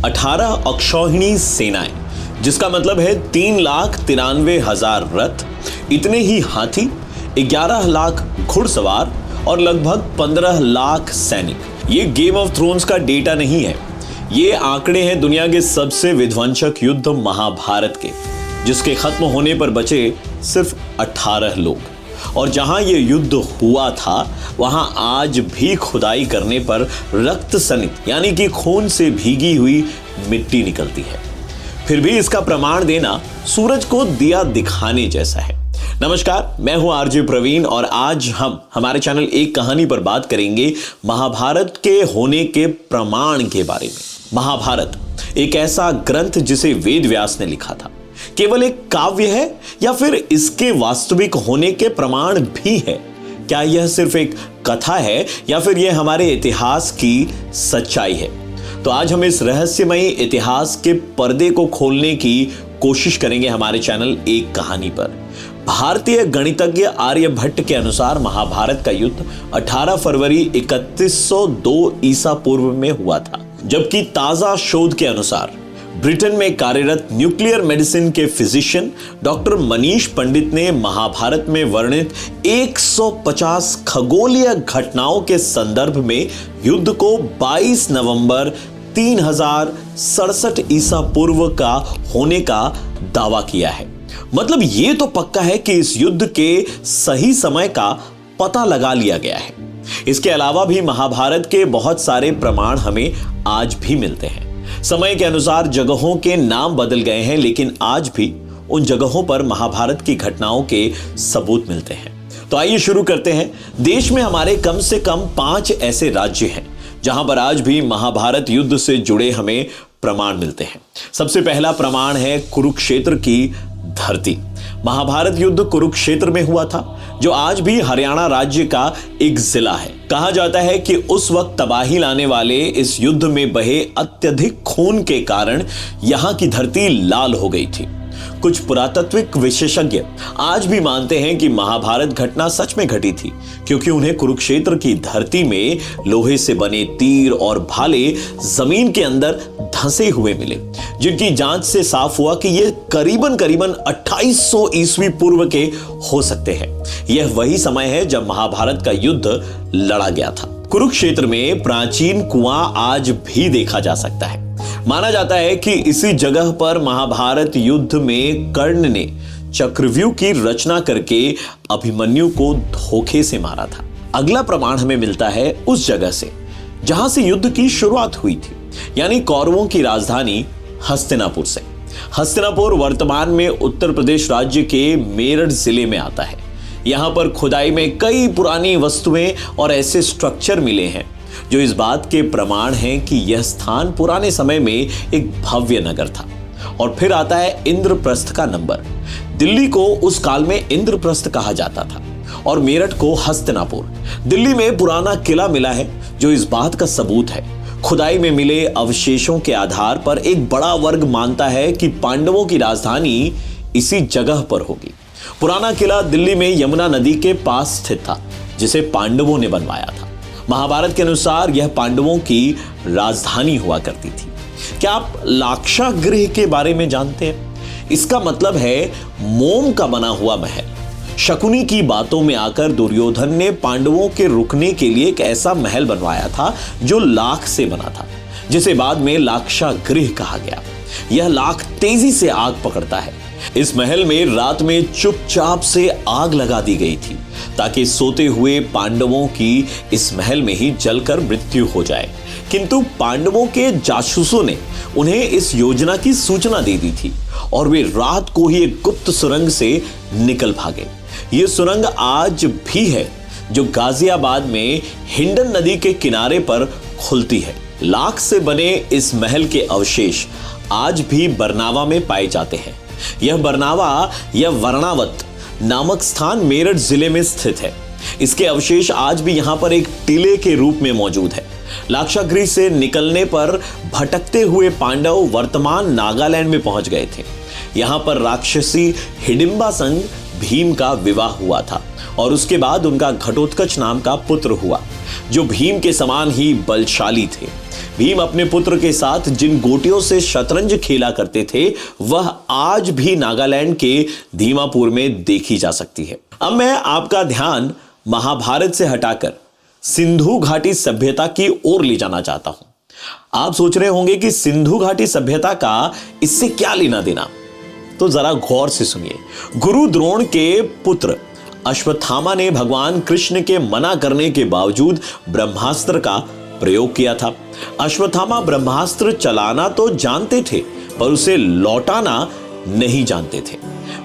18 अक्षौहिणी सेनाएं, जिसका मतलब है 3,93,000 रथ, इतने ही हाथी, 11 लाख घुड़सवार और लगभग 15 लाख सैनिक। ये गेम ऑफ थ्रोन्स का डेटा नहीं है, ये आंकड़े हैं दुनिया के सबसे विध्वंसक युद्ध महाभारत के, जिसके खत्म होने पर बचे सिर्फ 18 लोग। और जहां ये युद्ध हुआ था वहां आज भी खुदाई करने पर रक्त सनित यानी कि खून से भीगी हुई मिट्टी निकलती है। फिर भी इसका प्रमाण देना सूरज को दिया दिखाने जैसा है। नमस्कार, मैं हूं आरजे प्रवीण और आज हम हमारे चैनल एक कहानी पर बात करेंगे महाभारत के होने के प्रमाण के बारे में। महाभारत एक ऐसा ग्रंथ जिसे वेद व्यास ने लिखा था, केवल एक काव्य है या फिर इसके वास्तविक होने के प्रमाण भी है? क्या यह सिर्फ एक कथा है या फिर यह हमारे इतिहास की सच्चाई है? तो आज हम इस रहस्यमयी इतिहास के पर्दे को खोलने की कोशिश करेंगे हमारे चैनल एक कहानी पर। भारतीय गणितज्ञ आर्यभट्ट के अनुसार महाभारत का युद्ध 18 फरवरी 3102 ईसा पूर्व में हुआ था, जबकि ताजा शोध के अनुसार ब्रिटेन में कार्यरत न्यूक्लियर मेडिसिन के फिजिशियन डॉक्टर मनीष पंडित ने महाभारत में वर्णित 150 खगोलीय घटनाओं के संदर्भ में युद्ध को 22 नवंबर 3067 ईसा पूर्व का होने का दावा किया है। मतलब ये तो पक्का है कि इस युद्ध के सही समय का पता लगा लिया गया है। इसके अलावा भी महाभारत के बहुत सारे प्रमाण हमें आज भी मिलते हैं। समय के अनुसार जगहों के नाम बदल गए हैं, लेकिन आज भी उन जगहों पर महाभारत की घटनाओं के सबूत मिलते हैं। तो आइए शुरू करते हैं। देश में हमारे कम से कम 5 ऐसे राज्य हैं जहां पर आज भी महाभारत युद्ध से जुड़े हमें प्रमाण मिलते हैं। सबसे पहला प्रमाण है कुरुक्षेत्र की धरती। महाभारत युद्ध कुरुक्षेत्र में हुआ था, जो आज भी हरियाणा राज्य का एक जिला है। कहा जाता है कि उस वक्त तबाही लाने वाले इस युद्ध में बहे अत्यधिक खून के कारण यहां की धरती लाल हो गई थी। कुछ पुरातत्विक विशेषज्ञ आज भी मानते हैं कि महाभारत घटना सच में घटी थी, क्योंकि उन्हें कुरुक्षेत्र की धरती में लोहे से बने तीर और भाले जमीन के अंदर धंसे हुए मिले, जिनकी जांच से साफ हुआ कि ये करीबन 2800 ईस्वी पूर्व के हो सकते हैं। यह वही समय है जब महाभारत का युद्ध लड़ा गया था। कुरुक्षेत्र में प्राचीन कुआं आज भी देखा जा सकता है। माना जाता है कि इसी जगह पर महाभारत युद्ध में कर्ण ने चक्रव्यूह की रचना करके अभिमन्यु को धोखे से मारा था। अगला प्रमाण हमें मिलता है उस जगह से जहां से युद्ध की शुरुआत हुई थी, यानी कौरवों की राजधानी हस्तिनापुर से। हस्तिनापुर वर्तमान में उत्तर प्रदेश राज्य के मेरठ जिले में आता है। यहां पर खुदाई में कई पुरानी वस्तुएं और ऐसे स्ट्रक्चर मिले हैं जो इस बात के प्रमाण हैं कि यह स्थान पुराने समय में एक भव्य नगर था। और फिर आता है इंद्रप्रस्थ का नंबर। दिल्ली को उस काल में इंद्रप्रस्थ कहा जाता था और मेरठ को हस्तिनापुर। दिल्ली में पुराना किला मिला है जो इस बात का सबूत है। खुदाई में मिले अवशेषों के आधार पर एक बड़ा वर्ग मानता है कि पांडवों की राजधानी इसी जगह पर होगी। पुराना किला दिल्ली में यमुना नदी के पास स्थित था, जिसे पांडवों ने बनवाया था। महाभारत के अनुसार यह पांडवों की राजधानी हुआ करती थी। क्या आप लाक्षागृह के बारे में जानते हैं? इसका मतलब है मोम का बना हुआ महल। शकुनी की बातों में आकर दुर्योधन ने पांडवों के रुकने के लिए एक ऐसा महल बनवाया था जो लाख से बना था, जिसे बाद में लाक्षागृह कहा गया। यह लाख तेजी से आग पकड़ता है। इस महल में रात में चुपचाप से आग लगा दी गई थी ताकि सोते हुए पांडवों की इस महल में ही जलकर मृत्यु हो जाए। किंतु पांडवों के जासूसों ने उन्हें इस योजना की सूचना दे दी थी और वे रात को ही एक गुप्त सुरंग से निकल भागे। यह सुरंग आज भी है, जो गाजियाबाद में हिंडन नदी के किनारे पर खुलती है। लाख से बने इस महल के अवशेष आज भी बरनावा में पाए जाते हैं। यह बरनावा या वर्णावत नामक स्थान मेरठ जिले में स्थित है। इसके अवशेष आज भी यहां पर एक टीले के रूप में मौजूद है। लाक्षागृह से निकलने पर भटकते हुए पांडव वर्तमान नागालैंड में पहुंच गए थे। यहां पर राक्षसी हिडिंबा संग भीम का विवाह हुआ था और उसके बाद उनका घटोत्कच नाम का पुत्र हुआ, जो भीम के समान ही बलशाली थे। भीम अपने पुत्र के साथ जिन गोटियों से शतरंज खेला करते थे, वह आज भी नागालैंड के दीमापुर में देखी जा सकती है। अब मैं आपका ध्यान महाभारत से हटाकर सिंधु घाटी सभ्यता की ओर ले जाना चाहता हूं। आप सोच रहे होंगे कि सिंधु घाटी सभ्यता का इससे क्या लेना देना, तो जरा गौर से सुनिए। गुरु द्रोण के पुत्र अश्वत्थामा ने भगवान कृष्ण के मना करने के बावजूद ब्रह्मास्त्र का प्रयोग किया था। अश्वत्थामा ब्रह्मास्त्र चलाना तो जानते थे, पर उसे लौटाना नहीं जानते थे।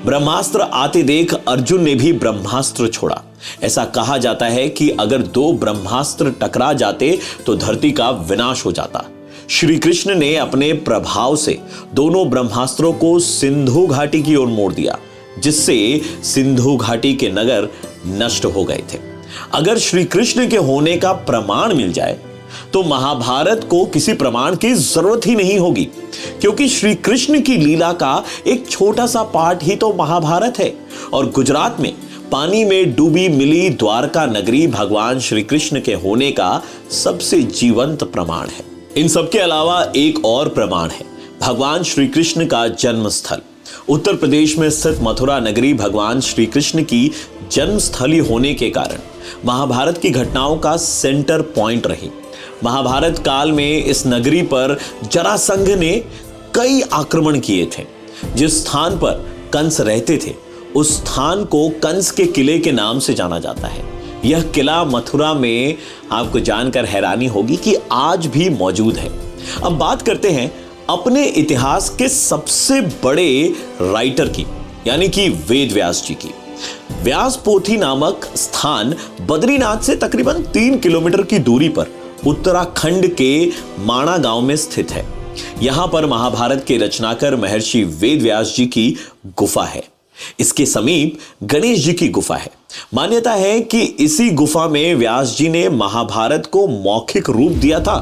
ब्रह्मास्त्र आते देख अर्जुन ने भी ब्रह्मास्त्र छोड़ा। ऐसा कहा जाता है कि अगर दो ब्रह्मास्त्र टकरा जाते तो धरती का विनाश हो जाता। श्री कृष्ण ने अपने प्रभाव से दोनों ब्रह्मास्त्रों को सिंधु घाटी की ओर मोड़ दिया, जिससे सिंधु घाटी के नगर नष्ट हो गए थे। अगर श्री कृष्ण के होने का प्रमाण मिल जाए तो महाभारत को किसी प्रमाण की जरूरत ही नहीं होगी, क्योंकि श्री कृष्ण की लीला का एक छोटा सा पार्ट ही तो महाभारत है। और गुजरात में पानी में डूबी मिली द्वारका नगरी भगवान श्री कृष्ण के होने का सबसे जीवंत प्रमाण है। इन सबके अलावा एक और प्रमाण है, भगवान श्री कृष्ण का जन्म स्थल। उत्तर प्रदेश में स्थित मथुरा नगरी भगवान श्री कृष्ण की जन्मस्थली होने के कारण महाभारत की घटनाओं का सेंटर पॉइंट रही। महाभारत काल में इस नगरी पर जरासंध ने कई आक्रमण किए थे। जिस स्थान पर कंस रहते थे, उस स्थान को कंस के किले के नाम से जाना जाता है। यह किला मथुरा में आपको जानकर हैरानी होगी कि आज भी मौजूद है। अब बात करते हैं अपने इतिहास के सबसे बड़े राइटर की, यानी कि वेद व्यास जी की। व्यासपोथी नामक स्थान बद्रीनाथ से तकरीबन 3 किलोमीटर की दूरी पर उत्तराखंड के माणा गांव में स्थित है। यहां पर महाभारत के रचनाकार महर्षि वेद व्यास जी की गुफा है। इसके समीप गणेश जी की गुफा है। मान्यता है कि इसी गुफा में व्यास जी ने महाभारत को मौखिक रूप दिया था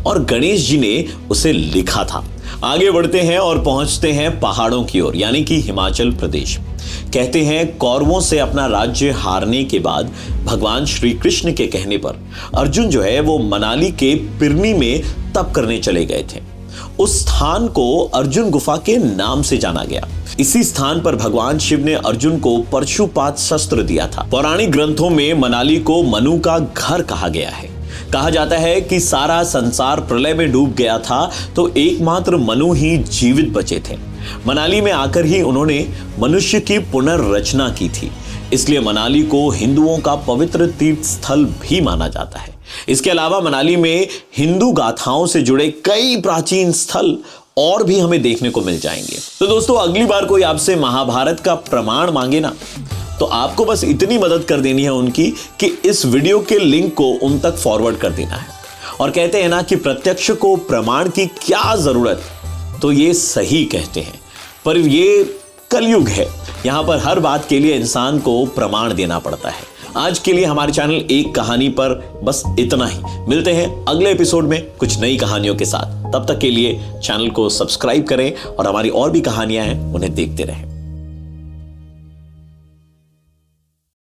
और गणेश जी ने उसे लिखा था। आगे बढ़ते हैं और पहुंचते हैं पहाड़ों की ओर, यानी कि हिमाचल प्रदेश। कहते हैं कौरवों से अपना राज्य हारने के बाद भगवान श्री कृष्ण के कहने पर अर्जुन जो है वो मनाली के पिरनी में तप करने चले गए थे। उस स्थान को अर्जुन गुफा के नाम से जाना गया। इसी स्थान पर भगवान शिव ने अर्जुन को परशुपात शस्त्र दिया था। पौराणिक ग्रंथों में मनाली को मनु का घर कहा गया है। कहा जाता है कि सारा संसार प्रलय में डूब गया था, तो एकमात्र मनु ही जीवित बचे थे। मनाली में आकर ही उन्होंने मनुष्य की पुनर्रचना की थी। इसलिए मनाली को हिंदुओं का पवित्र तीर्थ स्थल भी माना जाता है। इसके अलावा मनाली में हिंदू गाथाओं से जुड़े कई प्राचीन स्थल और भी हमें देखने को मिल जाएंगे। तो दोस्तों, अगली बार कोई आपसे महाभारत का प्रमाण मांगे ना, तो आपको बस इतनी मदद कर देनी है उनकी कि इस वीडियो के लिंक को उन तक फॉरवर्ड कर देना है। और कहते हैं ना कि प्रत्यक्ष को प्रमाण की क्या जरूरत, तो ये सही कहते हैं। पर ये कलयुग है, यहां पर हर बात के लिए इंसान को प्रमाण देना पड़ता है। आज के लिए हमारे चैनल एक कहानी पर बस इतना ही। मिलते हैं अगले एपिसोड में कुछ नई कहानियों के साथ। तब तक के लिए चैनल को सब्सक्राइब करें और हमारी और भी कहानियां हैं उन्हें देखते रहें।